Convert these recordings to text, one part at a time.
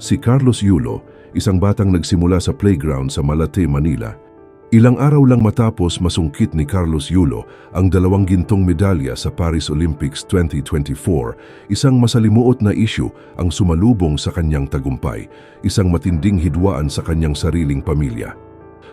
Si Carlos Yulo, isang batang nagsimula sa playground sa Malate, Manila. Ilang araw lang matapos masungkit ni Carlos Yulo ang 2 gintong medalya sa Paris Olympics 2024, isang masalimuot na issue ang sumalubong sa kanyang tagumpay, isang matinding hidwaan sa kanyang sariling pamilya.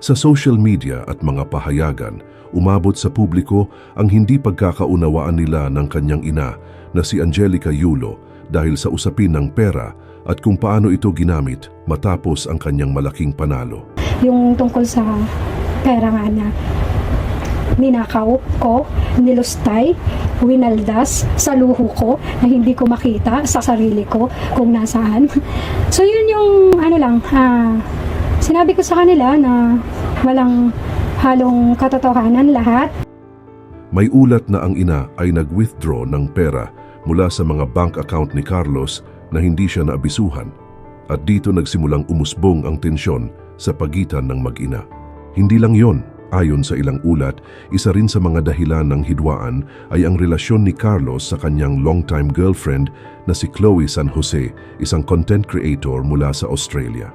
Sa social media at mga pahayagan, umabot sa publiko ang hindi pagkakaunawaan nila ng kanyang ina na si Angelica Yulo dahil sa usapin ng pera at kung paano ito ginamit matapos ang kanyang malaking panalo. Yung tungkol sa pera nga na ninakaw ko, nilustay, winaldas sa luho ko na hindi ko makita sa sarili ko kung nasaan. So yun yung sinabi ko sa kanila na walang halong katotohanan lahat. May ulat na ang ina ay nag-withdraw ng pera mula sa mga bank account ni Carlos na hindi siya naabisuhan at dito nagsimulang umusbong ang tensyon sa pagitan ng mag-ina. Hindi lang yon, ayon sa ilang ulat, isa rin sa mga dahilan ng hidwaan ay ang relasyon ni Carlos sa kanyang longtime girlfriend na si Chloe San Jose, isang content creator mula sa Australia.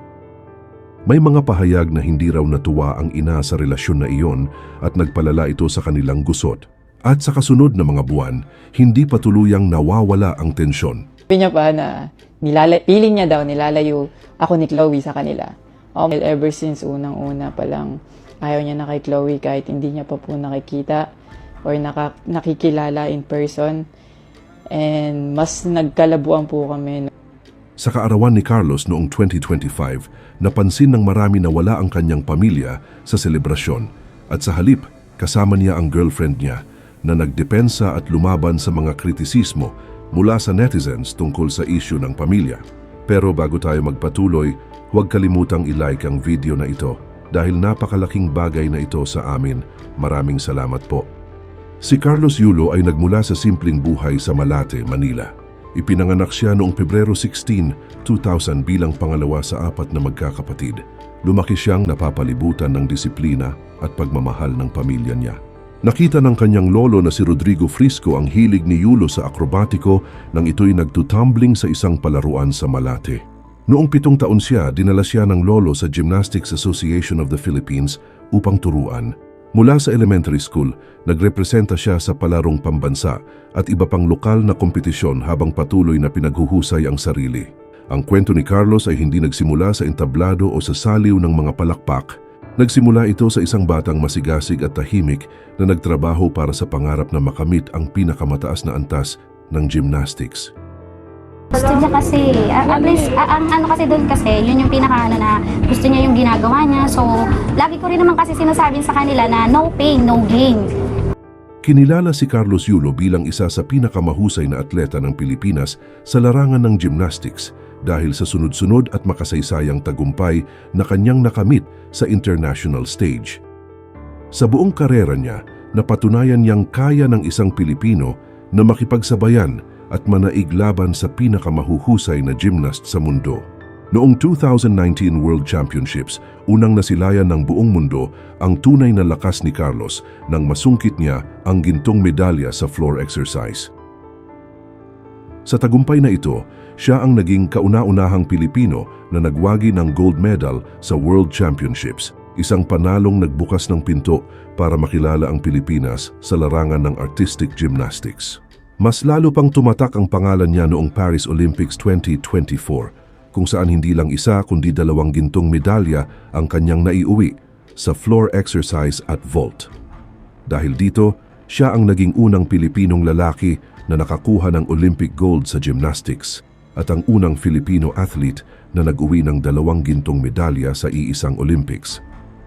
May mga pahayag na hindi raw natuwa ang ina sa relasyon na iyon at nagpalala ito sa kanilang gusot. At sa kasunod na mga buwan, hindi pa tuluyang nawawala ang tensyon. Sabi niya pa na piling niya daw nilalayo ako ni Chloe sa kanila. Ever since unang-una pa lang, ayaw niya na kay Chloe kahit hindi niya pa po nakikita or nakikilala in person. And mas nagkalabuan po kami. Sa kaarawan ni Carlos noong 2025, napansin ng marami na wala ang kanyang pamilya sa selebrasyon at sa halip kasama niya ang girlfriend niya na nagdepensa at lumaban sa mga kritisismo mula sa netizens tungkol sa issue ng pamilya. Pero bago tayo magpatuloy, huwag kalimutang i-like ang video na ito dahil napakalaking bagay na ito sa amin. Maraming salamat po. Si Carlos Yulo ay nagmula sa simpleng buhay sa Malate, Manila. Ipinanganak siya noong Pebrero 16, 2000 bilang pangalawa sa 4 na magkakapatid. Lumaki siyang napapalibutan ng disiplina at pagmamahal ng pamilya niya. Nakita ng kanyang lolo na si Rodrigo Frisco ang hilig ni Yulo sa akrobatiko nang ito'y nagtutumbling sa isang palaruan sa Malate. Noong 7 taon siya, dinala siya ng lolo sa Gymnastics Association of the Philippines upang turuan. Mula sa elementary school, nagrepresenta siya sa palarong pambansa at iba pang lokal na kompetisyon habang patuloy na pinaghuhusay ang sarili. Ang kwento ni Carlos ay hindi nagsimula sa entablado o sa saliw ng mga palakpak. Nagsimula ito sa isang batang masigasig at tahimik na nagtrabaho para sa pangarap na makamit ang pinakamataas na antas ng gymnastics. Gusto niya kasi, at least, kasi doon kasi, yun yung na gusto niya yung ginagawa niya. So, lagi ko rin naman kasi sinasabi sa kanila na no pain, no gain. Kinilala si Carlos Yulo bilang isa sa pinakamahusay na atleta ng Pilipinas sa larangan ng gymnastics dahil sa sunod-sunod at makasaysayang tagumpay na kanyang nakamit sa international stage. Sa buong karera niya, napatunayan niyang kaya ng isang Pilipino na makipagsabayan at manaig laban sa pinakamahuhusay na gymnast sa mundo. Noong 2019 World Championships, unang nasilayan ng buong mundo ang tunay na lakas ni Carlos nang masungkit niya ang gintong medalya sa floor exercise. Sa tagumpay na ito, siya ang naging kauna-unahang Pilipino na nagwagi ng gold medal sa World Championships, isang panalong nagbukas ng pinto para makilala ang Pilipinas sa larangan ng artistic gymnastics. Mas lalo pang tumatak ang pangalan niya noong Paris Olympics 2024, kung saan hindi lang isa kundi 2 gintong medalya ang kanyang naiuwi sa floor exercise at vault. Dahil dito, siya ang naging unang Pilipinong lalaki na nakakuha ng Olympic gold sa gymnastics at ang unang Filipino athlete na nag-uwi ng 2 gintong medalya sa iisang Olympics.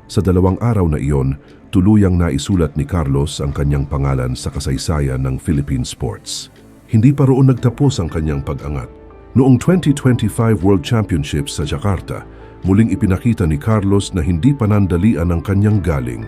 Sa 2 araw na iyon, tuluyang naisulat ni Carlos ang kanyang pangalan sa kasaysayan ng Philippine sports. Hindi pa roon nagtapos ang kanyang pag-angat. Noong 2025 World Championships sa Jakarta, muling ipinakita ni Carlos na hindi panandalian ang kanyang galing.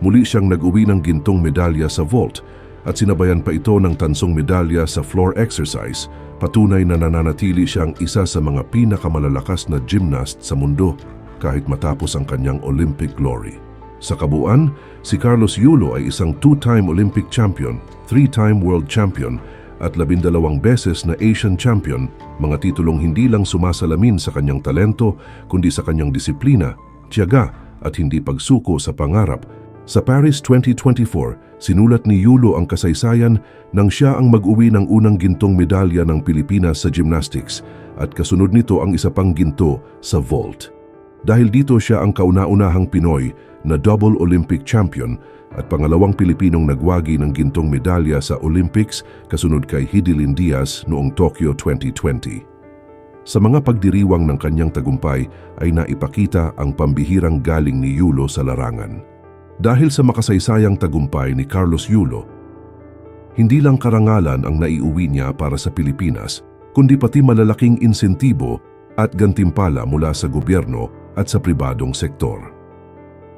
Muli siyang nag-uwi ng gintong medalya sa vault at sinabayan pa ito ng tansong medalya sa floor exercise, patunay na nananatili siyang isa sa mga pinakamalalakas na gymnast sa mundo kahit matapos ang kanyang Olympic glory. Sa kabuuan, si Carlos Yulo ay isang 2-time Olympic champion, 3-time world champion at 12 beses na Asian champion, mga titulong hindi lang sumasalamin sa kanyang talento kundi sa kanyang disiplina, tiyaga at hindi pagsuko sa pangarap. Sa Paris 2024, sinulat ni Yulo ang kasaysayan nang siya ang mag-uwi ng unang gintong medalya ng Pilipinas sa gymnastics at kasunod nito ang isa pang ginto sa vault. Dahil dito siya ang kauna-unahang Pinoy na double Olympic champion at pangalawang Pilipinong nagwagi ng gintong medalya sa Olympics kasunod kay Hidilyn Diaz noong Tokyo 2020. Sa mga pagdiriwang ng kanyang tagumpay ay naipakita ang pambihirang galing ni Yulo sa larangan. Dahil sa makasaysayang tagumpay ni Carlos Yulo, hindi lang karangalan ang naiuwi niya para sa Pilipinas, kundi pati malalaking insentibo at gantimpala mula sa gobyerno at sa pribadong sektor.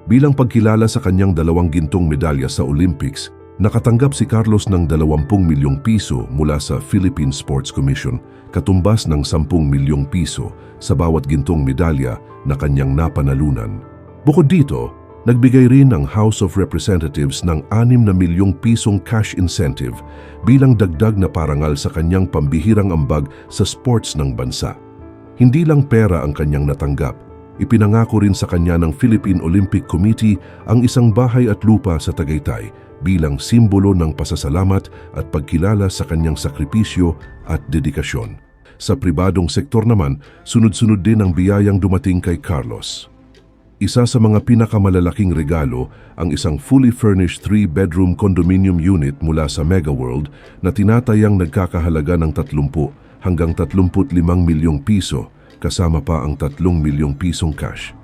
Bilang pagkilala sa kanyang 2 gintong medalya sa Olympics, nakatanggap si Carlos ng 20 milyong piso mula sa Philippine Sports Commission, katumbas ng 10 milyong piso sa bawat gintong medalya na kanyang napanalunan. Bukod dito, nagbigay rin ang House of Representatives ng 6 na milyong pisong cash incentive bilang dagdag na parangal sa kanyang pambihirang ambag sa sports ng bansa. Hindi lang pera ang kanyang natanggap, ipinangako rin sa kanya ng Philippine Olympic Committee ang isang bahay at lupa sa Tagaytay bilang simbolo ng pasasalamat at pagkilala sa kanyang sakripisyo at dedikasyon. Sa pribadong sektor naman, sunod-sunod din ang biyayang dumating kay Carlos. Isa sa mga pinakamalalaking regalo ang isang fully furnished 3-bedroom condominium unit mula sa Megaworld na tinatayang nagkakahalaga ng 30 hanggang 35 milyong piso kasama pa ang 3 milyong pisong cash.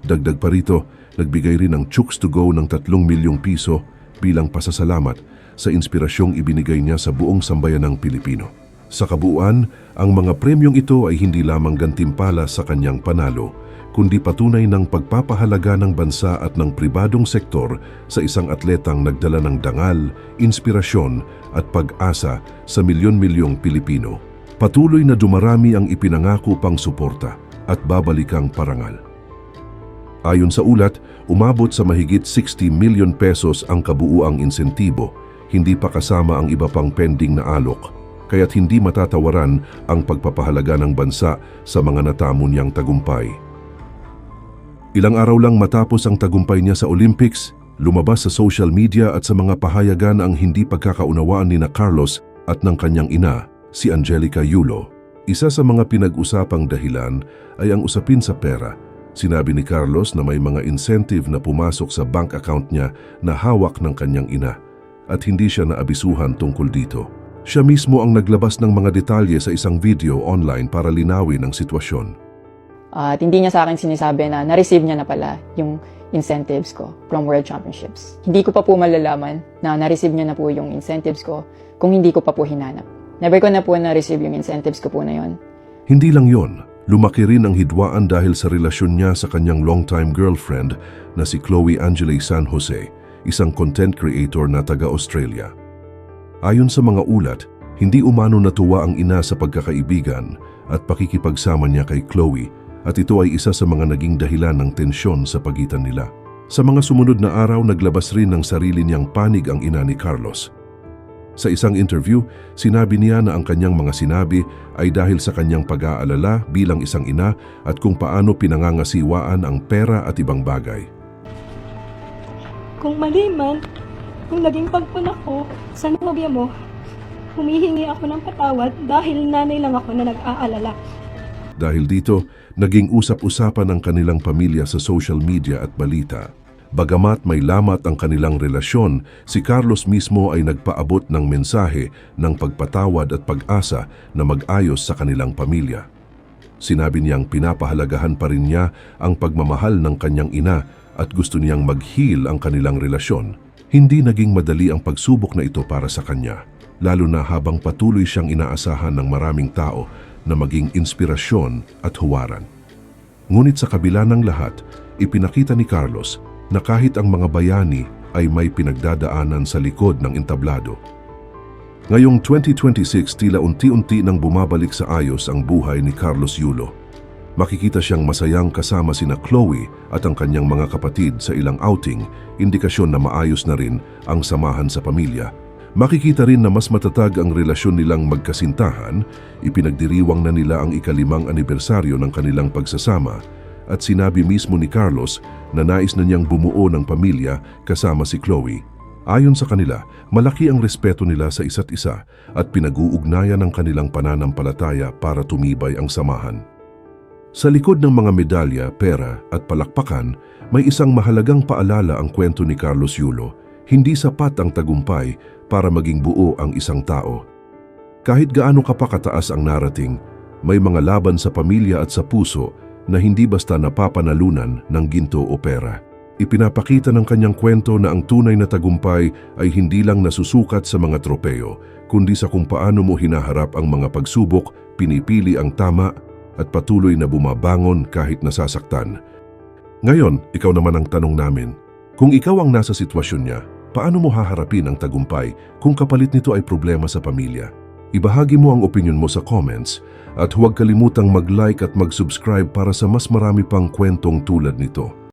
Dagdag pa rito, nagbigay rin ng Chooks to Go ng 3 milyong piso bilang pasasalamat sa inspirasyong ibinigay niya sa buong sambayanang Pilipino. Sa kabuuan, ang mga premyong ito ay hindi lamang gantimpala sa kanyang panalo, kundi patunay ng pagpapahalaga ng bansa at ng pribadong sektor sa isang atletang nagdala ng dangal, inspirasyon at pag-asa sa milyon-milyong Pilipino. Patuloy na dumarami ang ipinangako pang suporta at babalikang parangal. Ayon sa ulat, umabot sa mahigit 60 milyon pesos ang kabuuang insentibo, hindi pa kasama ang iba pang pending na alok, kaya't hindi matatawaran ang pagpapahalaga ng bansa sa mga natamo niyang tagumpay. Ilang araw lang matapos ang tagumpay niya sa Olympics, lumabas sa social media at sa mga pahayagan ang hindi pagkakaunawaan ni Carlos at ng kanyang ina, si Angelica Yulo. Isa sa mga pinag-usapang dahilan ay ang usapin sa pera. Sinabi ni Carlos na may mga incentive na pumasok sa bank account niya na hawak ng kanyang ina at hindi siya naabisuhan tungkol dito. Siya mismo ang naglabas ng mga detalye sa isang video online para linawin ang sitwasyon. At hindi niya sa akin sinasabi na na-receive niya na pala yung incentives ko from World Championships. Hindi ko pa po malalaman na na-receive niya na po yung incentives ko kung hindi ko pa po hinanap. Never ko na po na-receive yung incentives ko po na yon. Hindi lang yon, lumaki rin ang hidwaan dahil sa relasyon niya sa kanyang longtime girlfriend na si Chloe Angele San Jose, isang content creator na taga-Australia. Ayon sa mga ulat, hindi umano natuwa ang ina sa pagkakaibigan at pakikipagsama niya kay Chloe, at ito ay isa sa mga naging dahilan ng tensyon sa pagitan nila. Sa mga sumunod na araw, naglabas rin ng sarili niyang panig ang ina ni Carlos. Sa isang interview, sinabi niya na ang kanyang mga sinabi ay dahil sa kanyang pag-aalala bilang isang ina at kung paano pinangangasiwaan ang pera at ibang bagay. Kung mali man, kung naging pagpunak ko sa nobya mo, humihingi ako ng patawad dahil nanay lang ako na nag-aalala. Dahil dito, naging usap-usapan ang kanilang pamilya sa social media at balita. Bagamat may lamat ang kanilang relasyon, si Carlos mismo ay nagpaabot ng mensahe ng pagpatawad at pag-asa na mag-ayos sa kanilang pamilya. Sinabi niyang pinapahalagahan pa rin niya ang pagmamahal ng kanyang ina at gusto niyang mag-heal ang kanilang relasyon. Hindi naging madali ang pagsubok na ito para sa kanya, lalo na habang patuloy siyang inaasahan ng maraming tao na maging inspirasyon at huwaran. Ngunit sa kabila ng lahat, ipinakita ni Carlos na kahit ang mga bayani ay may pinagdadaanan sa likod ng entablado. Ngayong 2026, tila unti-unti nang bumabalik sa ayos ang buhay ni Carlos Yulo. Makikita siyang masayang kasama sina Chloe at ang kanyang mga kapatid sa ilang outing, indikasyon na maayos na rin ang samahan sa pamilya. Makikita rin na mas matatag ang relasyon nilang magkasintahan, ipinagdiriwang na nila ang ika-5 anibersaryo ng kanilang pagsasama at sinabi mismo ni Carlos na nais na niyang bumuo ng pamilya kasama si Chloe. Ayon sa kanila, malaki ang respeto nila sa isa't isa at pinag-uugnayan ang kanilang pananampalataya para tumibay ang samahan. Sa likod ng mga medalya, pera at palakpakan, may isang mahalagang paalala ang kwento ni Carlos Yulo. Hindi sapat ang tagumpay para maging buo ang isang tao. Kahit gaano ka pa kataas ang narating, may mga laban sa pamilya at sa puso na hindi basta napapanalunan ng ginto o pera. Ipinapakita ng kanyang kwento na ang tunay na tagumpay ay hindi lang nasusukat sa mga tropeo, kundi sa kung paano mo hinaharap ang mga pagsubok, pinipili ang tama, at patuloy na bumabangon kahit nasasaktan. Ngayon, ikaw naman ang tanong namin. Kung ikaw ang nasa sitwasyon niya, paano mo haharapin ang tagumpay kung kapalit nito ay problema sa pamilya? Ibahagi mo ang opinion mo sa comments at huwag kalimutang mag-like at mag-subscribe para sa mas marami pang kwentong tulad nito.